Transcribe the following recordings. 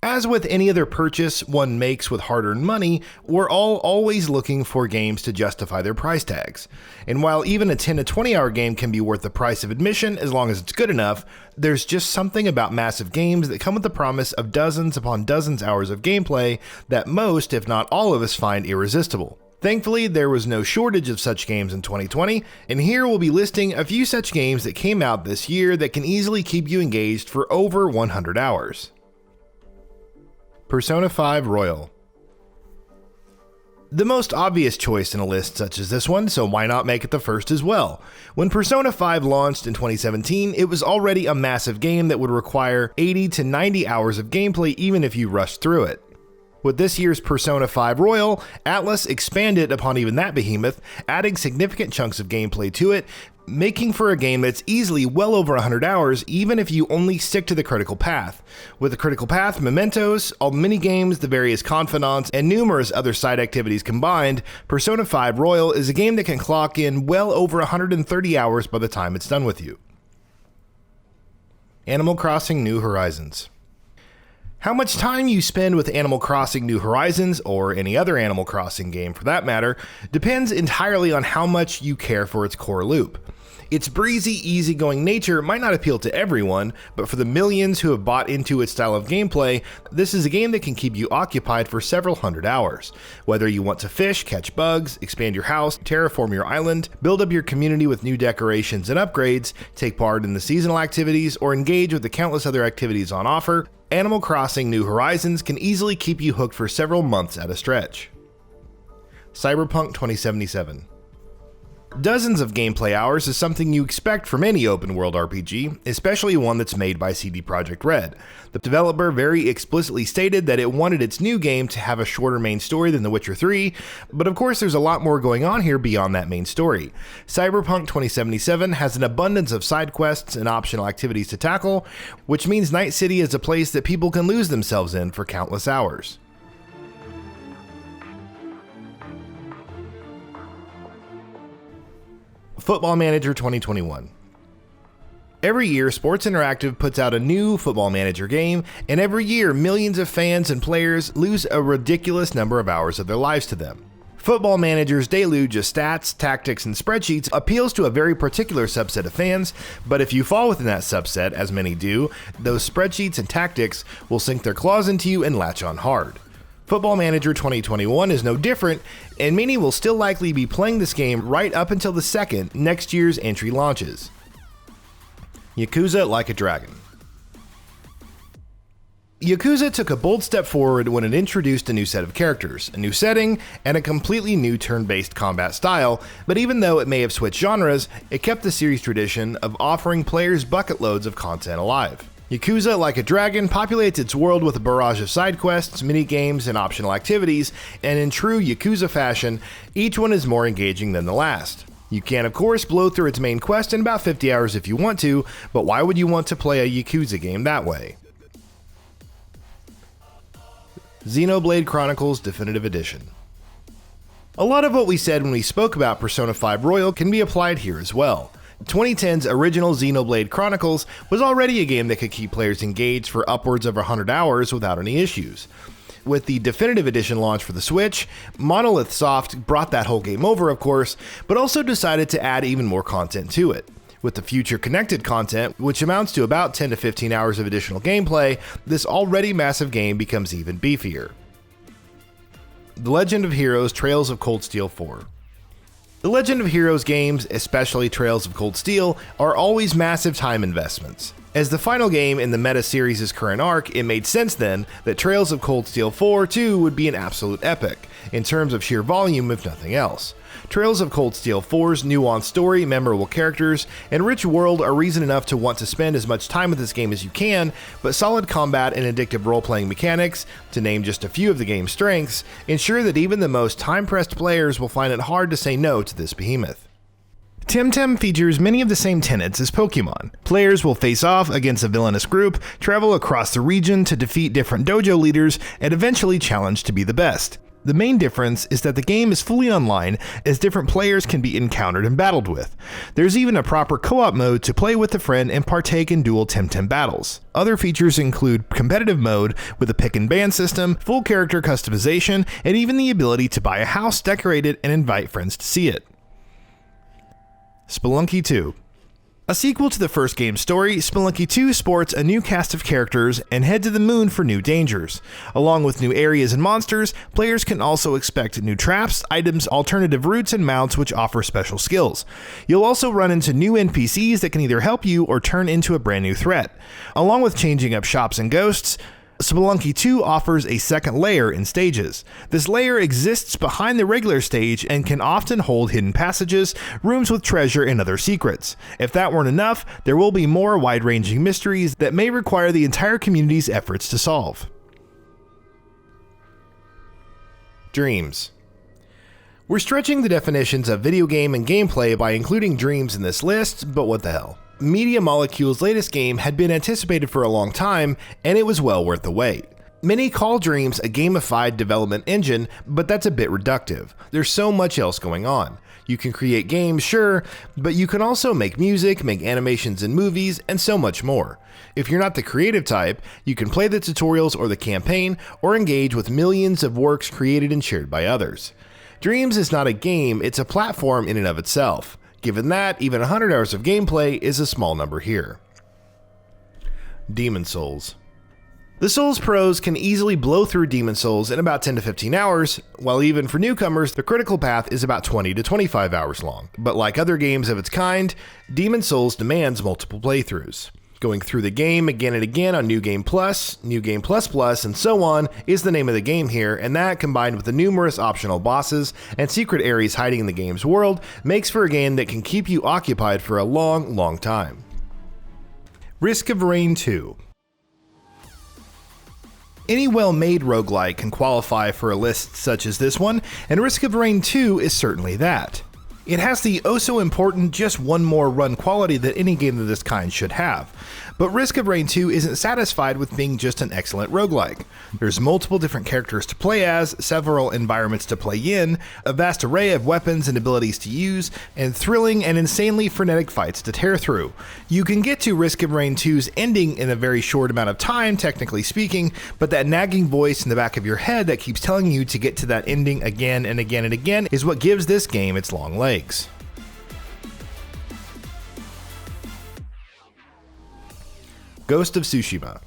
As with any other purchase one makes with hard-earned money, we're all always looking for games to justify their price tags. And while even a 10 to 20 hour game can be worth the price of admission as long as it's good enough, there's just something about massive games that come with the promise of dozens upon dozens hours of gameplay that most, if not all of us, find irresistible. Thankfully, there was no shortage of such games in 2020, and here we'll be listing a few such games that came out this year that can easily keep you engaged for over 100 hours. Persona 5 Royal. The most obvious choice in a list such as this one, so why not make it the first as well? When Persona 5 launched in 2017, it was already a massive game that would require 80 to 90 hours of gameplay even if you rushed through it. With this year's Persona 5 Royal, Atlus expanded upon even that behemoth, adding significant chunks of gameplay to it, making for a game that's easily well over 100 hours even if you only stick to the critical path. With the critical path, mementos, all minigames, the various confidants, and numerous other side activities combined, Persona 5 Royal is a game that can clock in well over 130 hours by the time it's done with you. Animal Crossing New Horizons. How much time you spend with Animal Crossing New Horizons, or any other Animal Crossing game for that matter, depends entirely on how much you care for its core loop. Its breezy, easygoing nature might not appeal to everyone, but for the millions who have bought into its style of gameplay, this is a game that can keep you occupied for several hundred hours. Whether you want to fish, catch bugs, expand your house, terraform your island, build up your community with new decorations and upgrades, take part in the seasonal activities, or engage with the countless other activities on offer, Animal Crossing New Horizons can easily keep you hooked for several months at a stretch. Cyberpunk 2077. Dozens of gameplay hours is something you expect from any open-world RPG, especially one that's made by CD Projekt Red. The developer very explicitly stated that it wanted its new game to have a shorter main story than The Witcher 3, but of course there's a lot more going on here beyond that main story. Cyberpunk 2077 has an abundance of side quests and optional activities to tackle, which means Night City is a place that people can lose themselves in for countless hours. Football Manager 2021. Every year, Sports Interactive puts out a new Football Manager game, and every year, millions of fans and players lose a ridiculous number of hours of their lives to them. Football Manager's deluge of stats, tactics, and spreadsheets appeals to a very particular subset of fans, but if you fall within that subset, as many do, those spreadsheets and tactics will sink their claws into you and latch on hard. Football Manager 2021 is no different, and many will still likely be playing this game right up until the second next year's entry launches. YAKUZA Like a Dragon. YAKUZA took a bold step forward when it introduced a new set of characters, a new setting, and a completely new turn-based combat style, but even though it may have switched genres, it kept the series tradition of offering players bucket loads of content alive. YAKUZA Like a Dragon populates its world with a barrage of side quests, mini-games, and optional activities, and in true YAKUZA fashion, each one is more engaging than the last. You can of course blow through its main quest in about 50 hours if you want to, but why would you want to play a YAKUZA game that way? Xenoblade Chronicles Definitive Edition. A lot of what we said when we spoke about Persona 5 Royal can be applied here as well. 2010's original Xenoblade Chronicles was already a game that could keep players engaged for upwards of 100 hours without any issues. With the Definitive Edition launch for the Switch, Monolith Soft brought that whole game over, of course, but also decided to add even more content to it. With the future connected content, which amounts to about 10 to 15 hours of additional gameplay, this already massive game becomes even beefier. The Legend of Heroes Trails of Cold Steel 4. The Legend of Heroes games, especially Trails of Cold Steel, are always massive time investments. As the final game in the Meta series' current arc, it made sense then that Trails of Cold Steel 4 too would be an absolute epic, in terms of sheer volume if nothing else. Trails of Cold Steel 4's nuanced story, memorable characters, and rich world are reason enough to want to spend as much time with this game as you can, but solid combat and addictive role-playing mechanics, to name just a few of the game's strengths, ensure that even the most time-pressed players will find it hard to say no to this behemoth. TEMTEM features many of the same tenets as Pokemon. Players will face off against a villainous group, travel across the region to defeat different dojo leaders, and eventually challenge to be the best. The main difference is that the game is fully online, as different players can be encountered and battled with. There's even a proper co-op mode to play with a friend and partake in dual TEMTEM battles. Other features include competitive mode with a pick and ban system, full character customization, and even the ability to buy a house, decorate it, and invite friends to see it. Spelunky 2. A sequel to the first game's story, Spelunky 2 sports a new cast of characters and head to the moon for new dangers. Along with new areas and monsters, players can also expect new traps, items, alternative routes, and mounts which offer special skills. You'll also run into new NPCs that can either help you or turn into a brand new threat. Along with changing up shops and ghosts, Spelunky 2 offers a second layer in stages. This layer exists behind the regular stage and can often hold hidden passages, rooms with treasure, and other secrets. If that weren't enough, there will be more wide-ranging mysteries that may require the entire community's efforts to solve. Dreams. We're stretching the definitions of video game and gameplay by including dreams in this list, but what the hell. Media Molecule's latest game had been anticipated for a long time, and it was well worth the wait. Many call Dreams a gamified development engine, but that's a bit reductive. There's so much else going on. You can create games, sure, but you can also make music, make animations and movies, and so much more. If you're not the creative type, you can play the tutorials or the campaign, or engage with millions of works created and shared by others. Dreams is not a game, it's a platform in and of itself. Given that, even 100 hours of gameplay is a small number here. Demon Souls. The Souls pros can easily blow through Demon Souls in about 10 to 15 hours, while even for newcomers, the critical path is about 20 to 25 hours long. But like other games of its kind, Demon Souls demands multiple playthroughs. Going through the game again and again on New Game Plus, New Game Plus Plus, and so on is the name of the game here, and that, combined with the numerous optional bosses and secret areas hiding in the game's world, makes for a game that can keep you occupied for a long, long time. Risk of Rain 2. Any well-made roguelike can qualify for a list such as this one, and Risk of Rain 2 is certainly that. It has the oh-so-important just one more run quality that any game of this kind should have. But Risk of Rain 2 isn't satisfied with being just an excellent roguelike. There's multiple different characters to play as, several environments to play in, a vast array of weapons and abilities to use, and thrilling and insanely frenetic fights to tear through. You can get to Risk of Rain 2's ending in a very short amount of time, technically speaking, but that nagging voice in the back of your head that keeps telling you to get to that ending again and again and again is what gives this game its long legs. Ghost of Tsushima.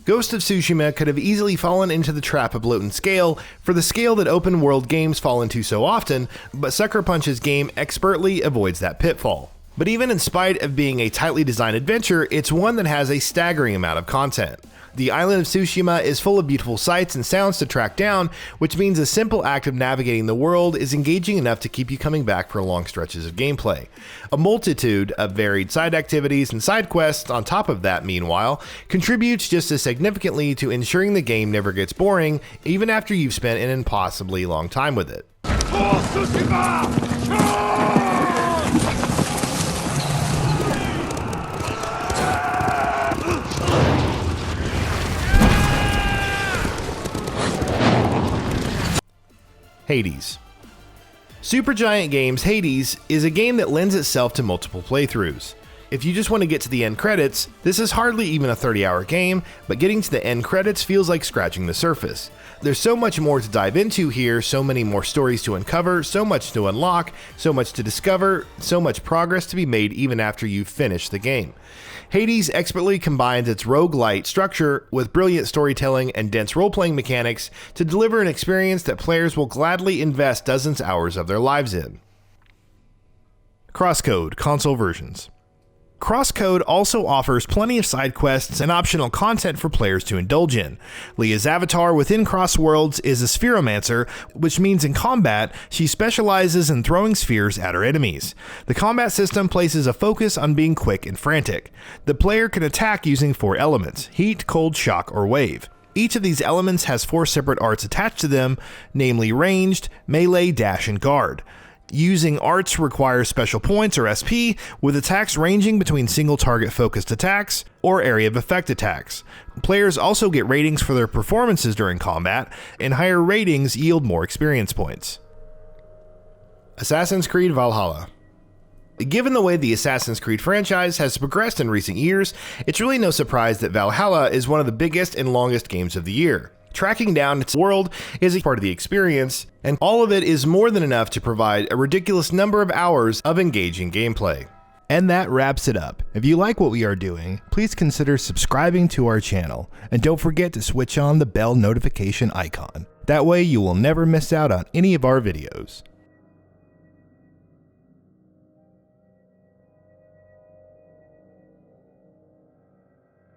Ghost of Tsushima could have easily fallen into the trap of bloat and scale, for the scale that open world games fall into so often, but Sucker Punch's game expertly avoids that pitfall. But even in spite of being a tightly designed adventure, it's one that has a staggering amount of content. The island of Tsushima is full of beautiful sights and sounds to track down, which means a simple act of navigating the world is engaging enough to keep you coming back for long stretches of gameplay. A multitude of varied side activities and side quests on top of that, meanwhile, contributes just as significantly to ensuring the game never gets boring, even after you've spent an impossibly long time with it. Hades. Supergiant Games' Hades is a game that lends itself to multiple playthroughs. If you just want to get to the end credits, this is hardly even a 30-hour game, but getting to the end credits feels like scratching the surface. There's so much more to dive into here, so many more stories to uncover, so much to unlock, so much to discover, so much progress to be made even after you've finished the game. Hades expertly combines its roguelite structure with brilliant storytelling and dense role-playing mechanics to deliver an experience that players will gladly invest dozens of hours of their lives in. CrossCode console versions. CrossCode also offers plenty of side quests and optional content for players to indulge in. Leah's avatar within Cross Worlds is a spheromancer, which means in combat, she specializes in throwing spheres at her enemies. The combat system places a focus on being quick and frantic. The player can attack using 4 elements: heat, cold, shock, or wave. Each of these elements has 4 separate arts attached to them, namely ranged, melee, dash, and guard. Using arts requires special points or SP, with attacks ranging between single target focused attacks or area of effect attacks. Players also get ratings for their performances during combat, and higher ratings yield more experience points. Assassin's Creed Valhalla. Given the way the Assassin's Creed franchise has progressed in recent years, it's really no surprise that Valhalla is one of the biggest and longest games of the year. Tracking down its world is a part of the experience, and all of it is more than enough to provide a ridiculous number of hours of engaging gameplay. And that wraps it up. If you like what we are doing, please consider subscribing to our channel, and don't forget to switch on the bell notification icon. That way you will never miss out on any of our videos.